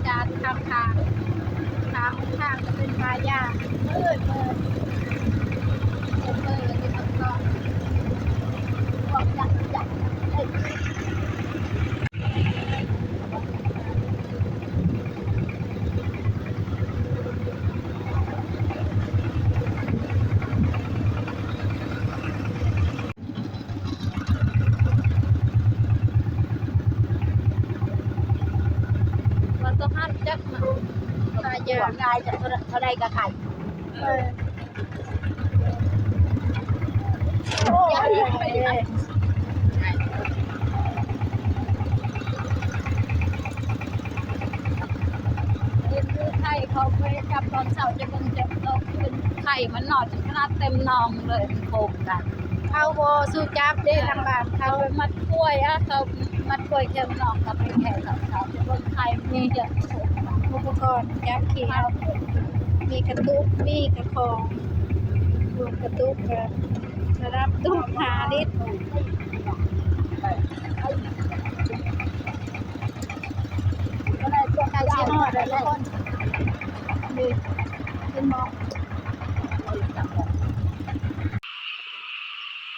จานข้างข้างจะเป็นปลาย่างเปิดที่มันก็พวกยักษ์ตัวหั่นจักมาปลาย่างง่ายจะเท่าใดก็ไข่ย่างไปเลยไข่เขาไปจับตอนเสาร์จะเบิ่งจะตกเป็นไข่มันหนอดจนขนาดเต็มนองเลยโป่งกันเอาโบสู้จับได้ทางบ้านเขามัดกล้วยเขามัดกล้วยเค็มนองเขาไปแข่งกับเขาจะเบิ่งไข่มีเยอะอุปกรณ์จับเขียวมีกระตุกมีกระคองรวมกระตุกระดับตุก5 ลิตรก็ได้ตัวไก่เชียร์หอดเลยทุกคนนี่ขึ้นมอง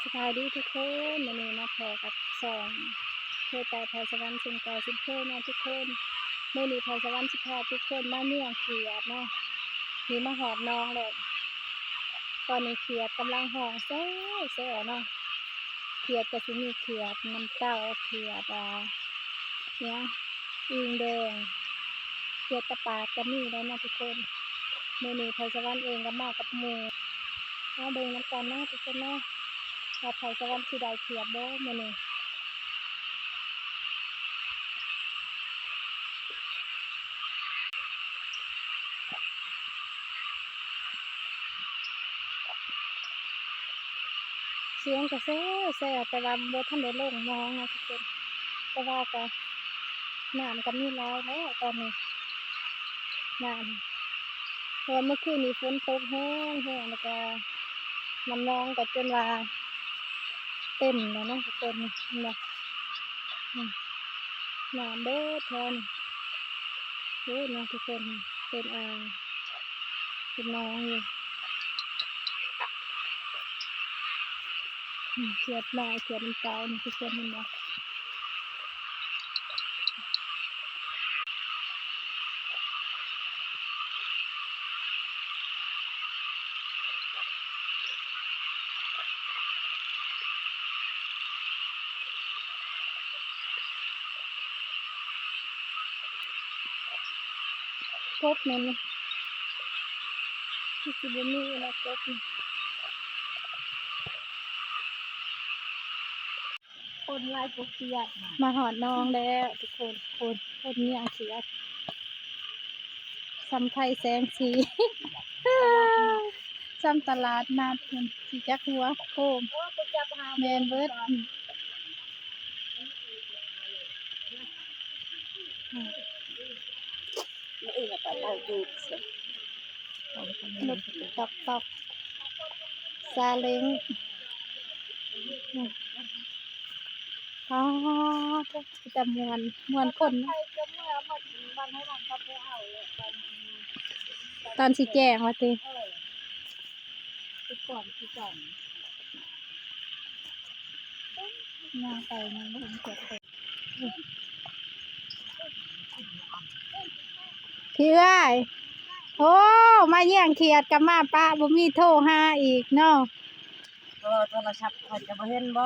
สบายดีทุกคนวันนี้มาแพร่กับเคยไปไทยสวรรค์สิ่งเก่าสิ่งเคยนะทุกคนเมื่อนี้ไทยสวรรค์สิพาทุกคนมาเมี่ยงเขียดเนาะมีมาหอดน้องเลยตอนนี้เขียดกำลังห่องแซ่เนาะเขียดก็จะมีเขียดน้ำเต้าเขียดเนี่ยอิงแดงเขียดตะปาดก็มีแล้วนะทุกคนเมื่อนี้ไทยสวรรค์เองก็มากับหมู่มาเบิ่งน้ำกันนะทุกคนเนาะว่าไทยสวรรค์สิได้เขียดบ่เมื่อนี้เสียงก็แซ่แต่ว่าบ่ทันได้ลงน้องนะทุกคนแต่ว่าก็น้ำก็มีหลายแล้วตอนนี้น้ำเพราะเมื่อคืนนี้ฝนตกแห้งแล้วก็น้ำนองก็จนว่าเต็มแล้วนะทุกคนนะน้ำเด้อทอนเด้อนะทุกคนเป็นเป็นน้องอยู่เขียดน้อยเขียดมันเก่านี่ทุกคนมันบอกกบนั่นนี่ที่สิบมีนะกบนี่คนลายกบเขียดมาหอดน้องแล้วทุกคนเนี่ยเขียดซ้ำไทยแสงสีซ้ำตลาดนัดสีจักหัวโคมแมนเบิร์ดรถตอกซาเล้งจะมวนคนตอนสีแก่มาตีก่อนย่างไปมันไม่เห็นเกิดพี่เอ้ยโอ้มาเยี่ยงเขียดกับมาป้าบ่มีโทรหาอีกเนาะโทรศัพท์ข่อยจะบ่เห็นบ่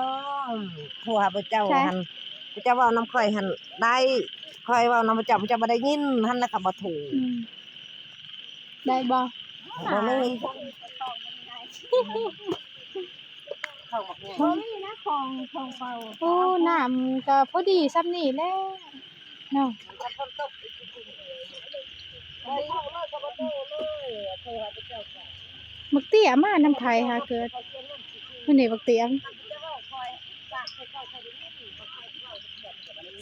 โทรหาพระเจ้าหั่นพระเจ้าเว้านำข่อยหั่นได้ข่อยเว้านำพระเจ้าบ่ได้ยินหั่นแล้วก็บ่ถูกได้บ่มีนะของเป่าโอ้น้ำก็พอดีซ้ำนี่แหละเนาะบักเตี้ยมาน้ำไทยค่ะเกิดวันนี้บักเตี้ย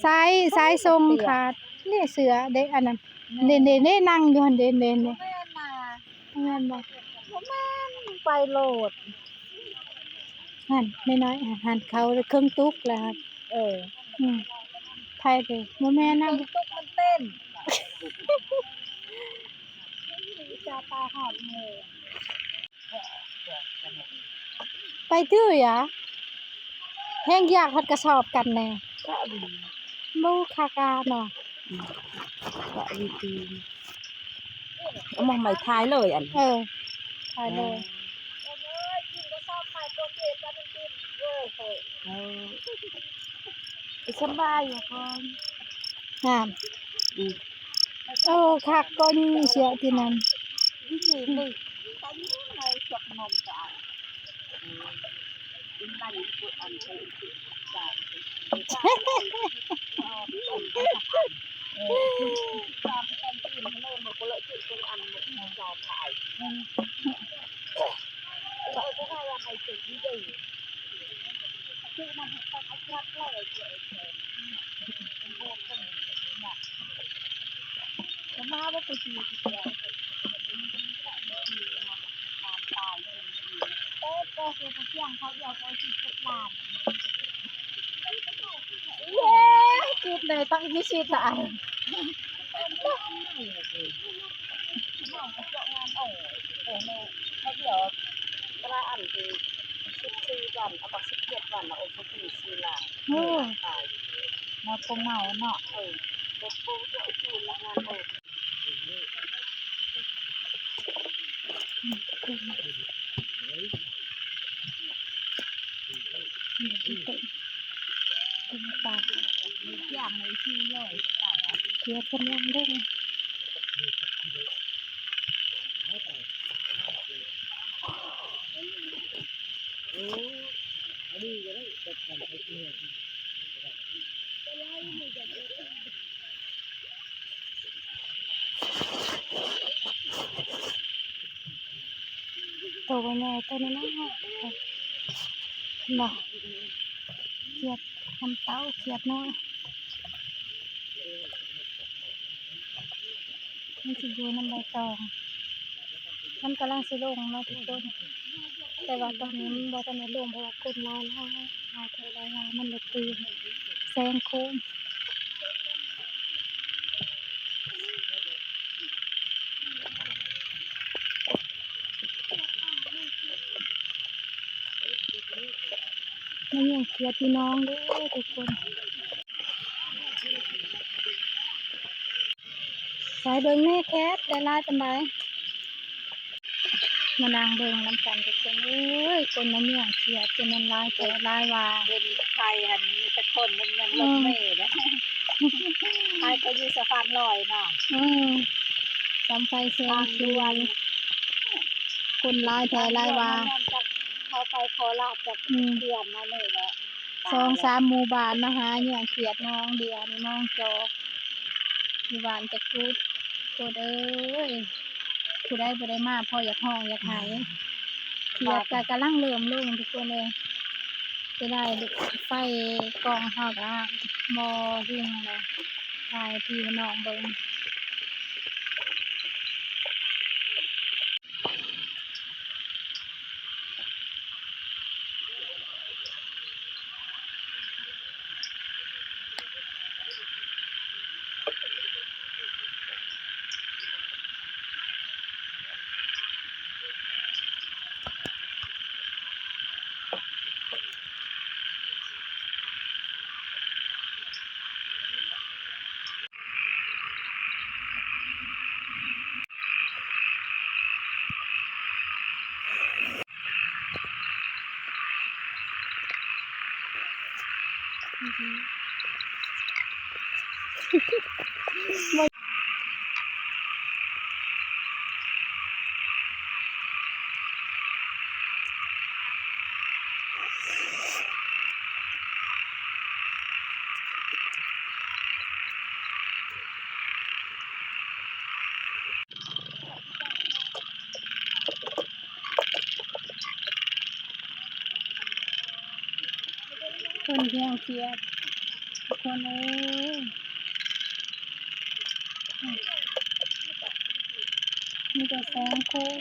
สายทรงขาดนี่เสือเด็กอันนั้นเด่นนั่งอยู่หันเด่นเนี่ยแม่นบ่ไปโลดหันน้อยหันเขาเครื่องตุ๊กแล้วครับไทยเลยบ่แม่นนะตุ๊กมันเต้น จะปลาหอดหมูไปตื้อหยะแห้งยากพัดกระสอบกันแน่ ก็ดี บูคากาเนาะ ก็ดีเอามาใหม่ท้ายเลยอัน ไปเลย สบายอยู่ก่อน งามคักก็ยิ่งเสียที่นั่น ยิ่งเลยเลยตอนนี้ในสวดมนต์จ้ะเป็นบ้านผู้อันเป็นจ้ะตามกันที่มันเลยมันก็เลยจุดตรงอันมันจอถ่ายก็จะได้ว่าไปจุดนี้ดีคือมันต้องอัดยัดเลยจะมาว่าไปทีเดียวก็คือเที่ยงเขาเดียวเขาสิบล้าน เย้จุดเลยต้องยี่สิบละอัน เขาเดี๋ยวกระอันคือ14 วันเอาบัก17 วันเอาไปตี4ล้านตาย มาคงเมาเนาะ เด็กปูจะจูนละงานเป็นปลา อย่างในที่เลยตาย เทียบกันยังได้ ตัวใหญ่ตัวนี้นะเนาะเขียดทำเต้าเขียดน้อยมันสิอยู่น้ำใบตองมันกำลังสิลงมาทุกคนแต่ว่าตอนนี้มันบ่ทันได้ลงเพราะว่าคนลายลายเทลายมันเลยตีแซงโค้งมันยังเขียดพี่น้องเด้อทุกคนสายเบิ่งแม่แคทได้ลายปานใดมานางเบิ่งน้ำกันทุกคนเอ้ยคนมันยังเขียดจนมันลายแต่ลายว่า เป็นไทยอันนี้แต่คนมันรถเมล์นะไทยก็อยู่สะพานลอยเนาะ จำไฟแซงคิวคนลายแต่ลายว่า เขาไปโคราชจากเดือนมาเลยแหละ 2-3 หมู่บ้านมาหาเนี่ยเขียดน้องเดียวนี่น้องจอกอยู่บ้านจะกูดกูเอ้ยผู้ใดบ่ได้มาพ่ออยากห้องอยากหายเขียดก็กำลังเริ่มลงทุกคนเลยจะได้ไฟกองเฮาก็บ่หุ่งเลยถ่ายพี่น้องเบิ่งคนเดียวเขียดทุกคนเอ้ยมีแต่แสงโค้ง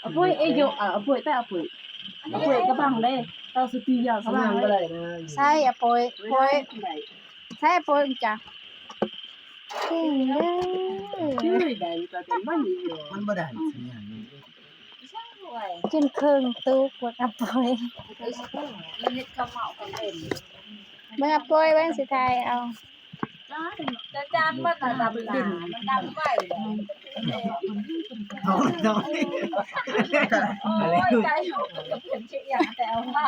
Apoy ejo apoy ta apoy. Apoy ka bang le. เอาสติอย่างเข้ามาบ่ได้นะ ใช่อะโปยใช่โปยจ้ะเก่งเด้ ชื่อ อ ใดก็เป็นบ่มีอยู่ มันบ่ได้สัญญาณมัน จนเครื่องตุกว่าอะโปย มันเฮ็ดข้าวเหมากันเป็น เมื่อโปยเบิ่งสิทายเอา จะจานมันน่ะดำดินมันดำไว้ เอาเนาะ โอ้ยใจอยู่กับเพิ่นสิอย่างแต่ว่า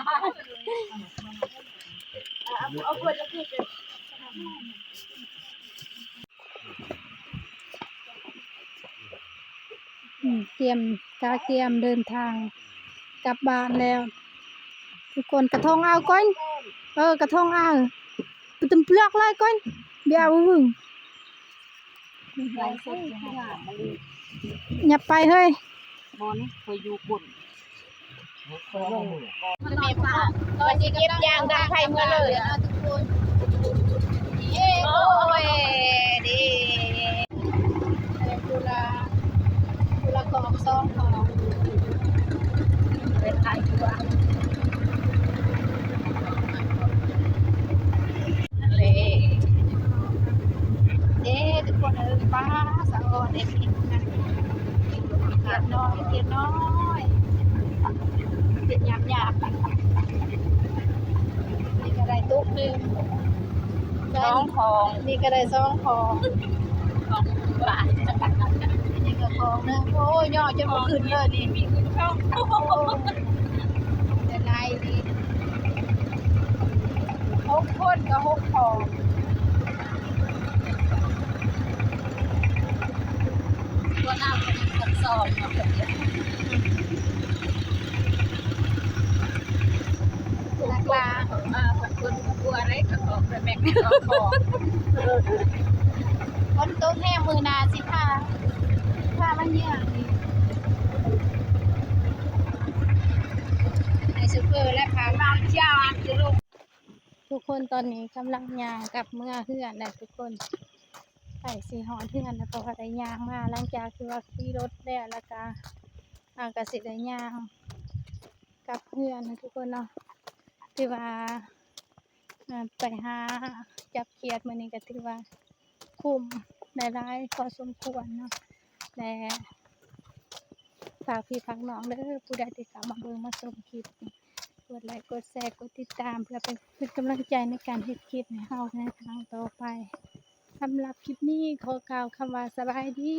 เอาเพิ่นจะคือ เตรียมเตรียมเดินทางกลับบ้านแล้ว ทุกคนกระทงเอาก่อนกระทงเอาไปตึมเปลือกเลยก่อนเดี๋ยวเอามึงอย่าไปเฮ้ย บ่นี่เคยอยู่กุ่น มันมีปลาตอนนี้เก็บยางดังไฟเมื่อเลยนะทุกคนโอ้ยดีกุละกองซองของเป็นไทยกว่าเด้ทุกคนป้าสะออนเอ็มอินนะเกียดน้อยเกียดน้อยเกียดหยาบนี่ก็ได้ตุ๊กหนึ่ง น้องของ นี่ก็ได้ซองของบาทนี่ก็ของหนึงโอ้ยย่อจนบ่ขึ้นเลยนี่มีขึ้นช่องแต่นายดี6 คนก็6ของตัวน้ำเป็น6 ซองเนาะราคา6 คนกลัวอะไรก็ของไปแบ่งของคนโต๊ะแห้มือนาสิผ้ามันเยอะนี่ไอซูเปอร์และพาบ้านเจ้าจะลงทุกคนตอนนี้กำลังย่างกับเมื่อเฮือนและทุกคนไปสีหอนเฮือนแล้วก็ได้ย่างมาหลังจากที่ว่าขี่รถแล้วก็กสิได้ย่างกับเฮือนนะทุกคนเนาะที่ว่าไปหาจับเขียดมื้อนี้ก็ถือว่าคุ้มได้หลายพอสมควรเนาะและฝากพี่ฝากน้องเด้อผู้ใดที่เข้ามาเบิ่งมาชมคลิปนี้กดไลค์กดแชร์กดติดตามเพื่อเป็นกำลังใจในการเฮ็ดคลิปให้เฮาในครั้งต่อไปสำหรับคลิปนี้ขอกล่าวคำว่าสบายดี